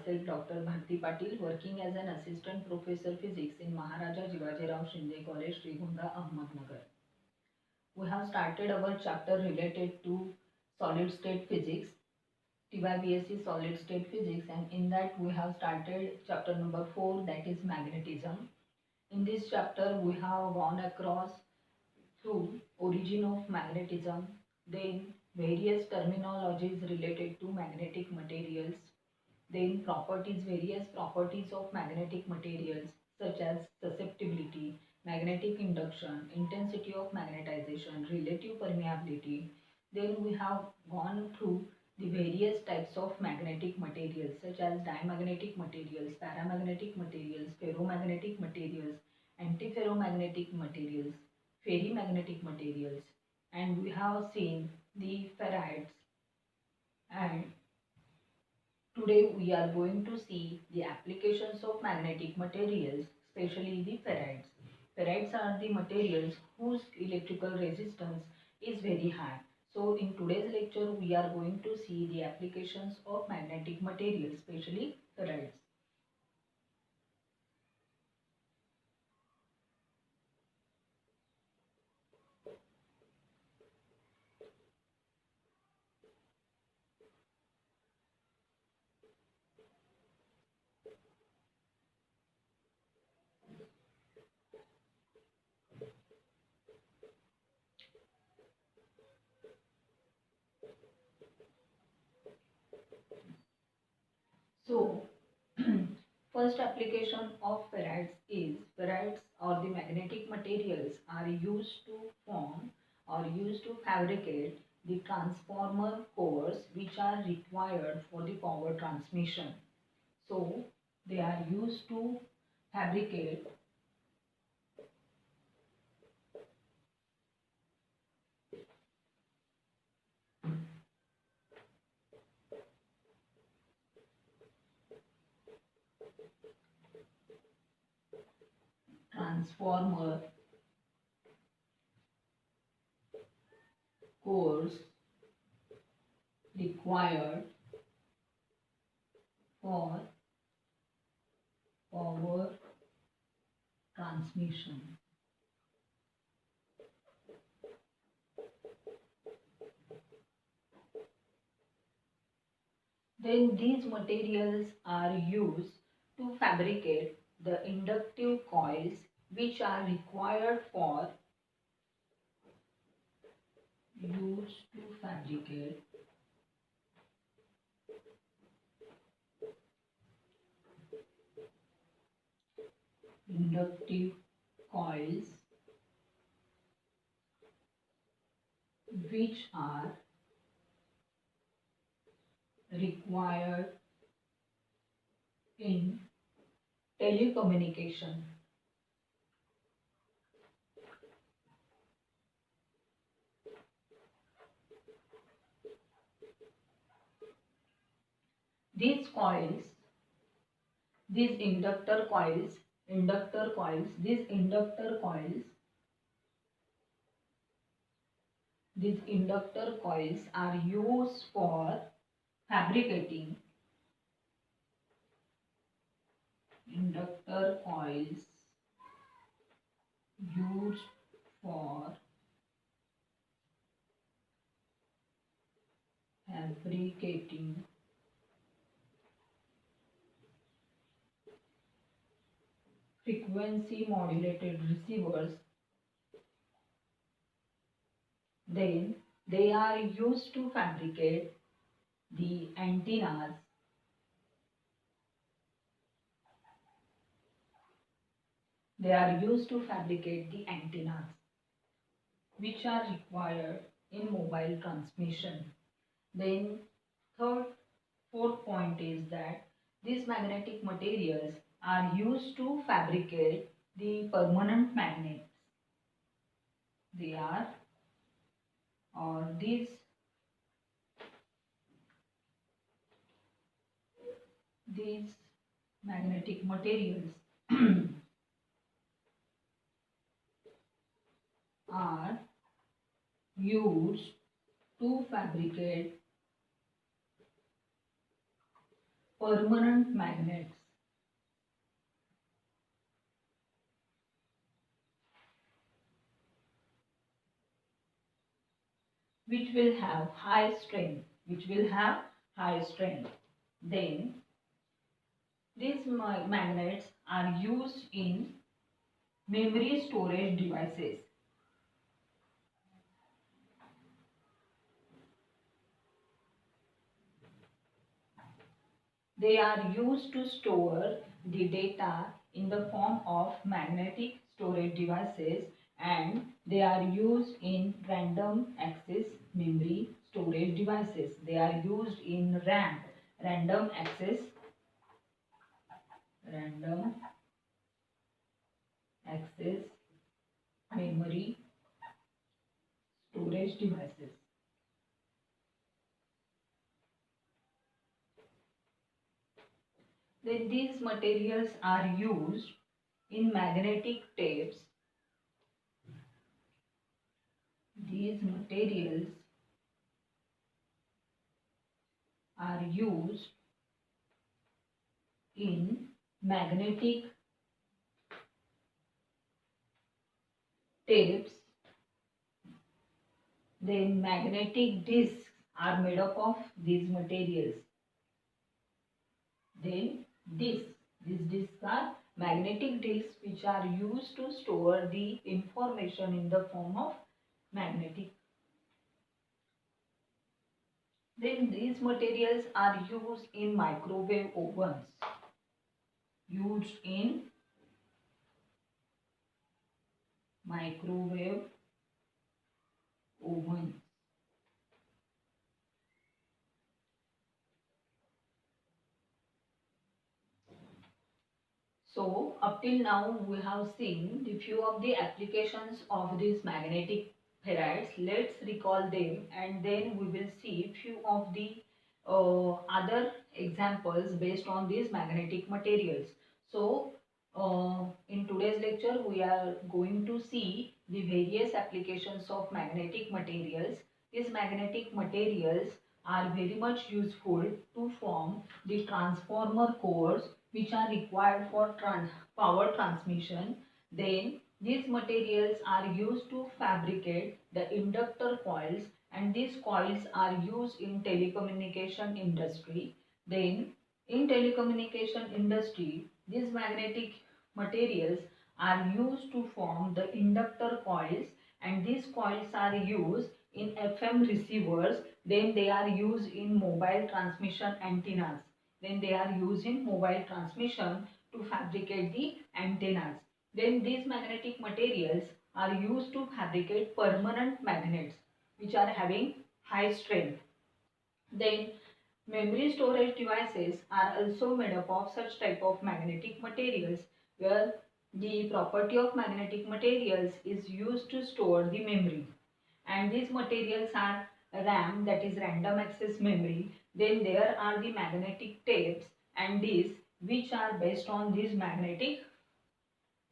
myself Dr. Bharti Patil, working as an assistant professor physics in Maharaja Jivajirao Shinde College, Srigonda, Ahmednagar. We have started our chapter related to solid state physics, TYBSc solid state physics, and in that we have started chapter number 4, that is magnetism. In this chapter we have gone across through origin of magnetism, then various terminologies related to magnetic materials, then various properties of magnetic materials such as susceptibility, magnetic induction, intensity of magnetization, relative permeability. Then we have gone through the various types of magnetic materials such as diamagnetic materials, paramagnetic materials, ferromagnetic materials, antiferromagnetic materials, ferrimagnetic materials, and we have seen the ferrites. And today we are going to see the applications of magnetic materials, especially the ferrites. Ferrites are the materials whose electrical resistance is very high. So in today's lecture we are going to see the applications of magnetic materials, especially ferrites. So first application of ferrites or the magnetic materials are used to form or used to fabricate the transformer cores which are required for the power transmission. So they are used to fabricate transformer cores required for power transmission. Then these materials are used to fabricate the inductive coils which are required for used to fabricate inductive coils which are required in telecommunication. These coils, these inductor coils, these inductor coils are used for fabricating inductor coils used for fabricating frequency modulated receivers. Then they are used to fabricate the antennas. They are used to fabricate the antennas which are required in mobile transmission. Then third, fourth point is that these magnetic materials are used to fabricate the permanent magnets. They are or these magnetic materials are used to fabricate permanent magnets. Which will have high strength. Then these magnets are used in memory storage devices. They are used to store the data in the form of magnetic storage devices, and they are used in random access memory storage devices. They are used in RAM, random access memory storage devices. Then these materials are used in magnetic tapes. These materials are used in magnetic tapes. Then magnetic discs are made up of these materials. Then discs. These discs are magnetic discs which are used to store the information in the form of magnetic. Then these materials are used in microwave ovens. Used in microwave ovens. So up till now we have seen the few of the applications of these magnetic ferrites. Let's recall them and then we will see few of the other examples based on these magnetic materials. So in today's lecture we are going to see the various applications of magnetic materials. These magnetic materials are very much useful to form the transformer cores which are required for power transmission. Then these materials are used to fabricate the inductor coils, and these coils are used in telecommunication industry. Then in telecommunication industry, these magnetic materials are used to form the inductor coils, and these coils are used in FM receivers. Then they are used in mobile transmission antennas. Then they are used in mobile transmission to fabricate the antennas. Then these magnetic materials are used to fabricate permanent magnets which are having high strength. Then memory storage devices are also made up of such type of magnetic materials, where the property of magnetic materials is used to store the memory. And these materials are RAM, that is random access memory. Then there are the magnetic tapes and discs which are based on these magnetic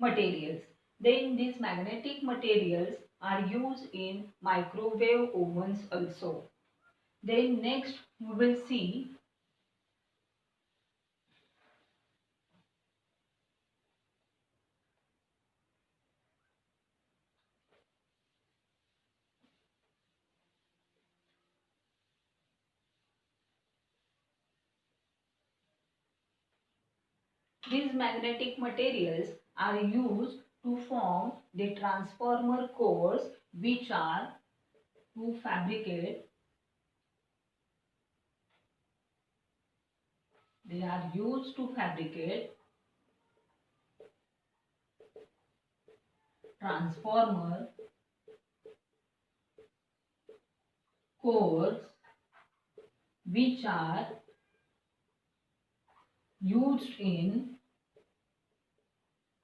materials. Then these magnetic materials are used in microwave ovens also. Then next we will see these magnetic materials are used to form the transformer cores which are to fabricate. They are used to fabricate transformer cores which are used in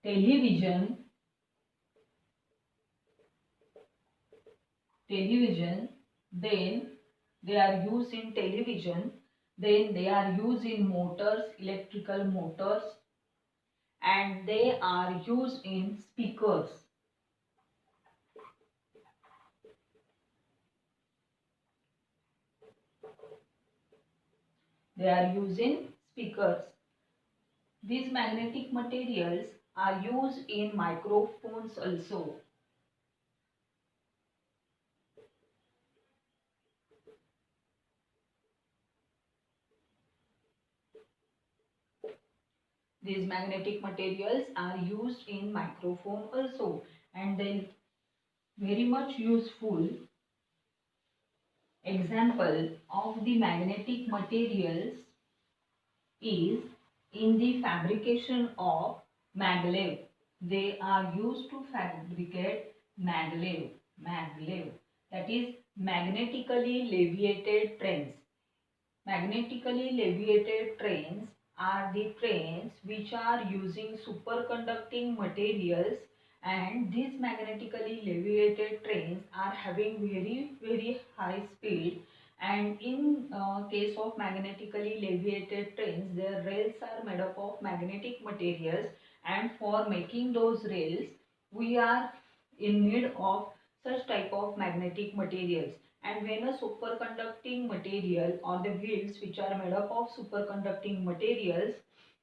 television, then they are used in television, then they are used in motors, electrical motors, and they are used in speakers. They are used in speakers. These magnetic materials are used in microphones also. These magnetic materials are used in microphone also, and they very much useful. Example of the magnetic materials is in the fabrication of maglev. They are used to fabricate maglev, that is magnetically leviated trains. Magnetically leviated trains are the trains which are using superconducting materials, and these magnetically leviated trains are having very high speed, and in case of magnetically leviated trains, their rails are made up of magnetic materials, and for making those rails we are in need of such type of magnetic materials. And when a superconducting material or the wheels which are made up of superconducting materials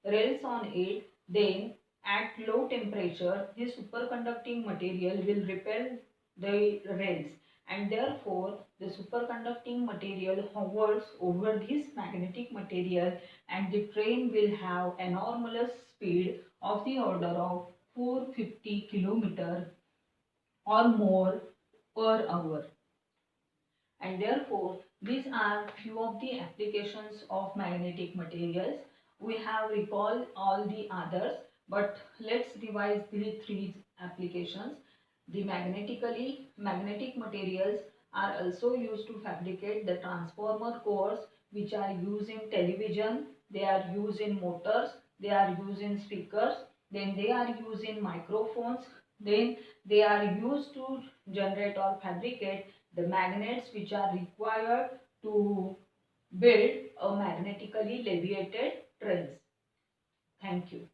rails on it, then at low temperature the superconducting material will repel the rails, and therefore the superconducting material hovers over this magnetic material, and the train will have enormous speed of the order of 450 km or more per hour. And therefore these are few of the applications of magnetic materials. We have recalled all the others, but let's revise the three applications. The magnetic materials are also used to fabricate the transformer cores which are used in television, they are used in motors, they are used in speakers, then they are used in microphones, then they are used to generate or fabricate the magnets which are required to build a magnetically leviated trains. Thank you.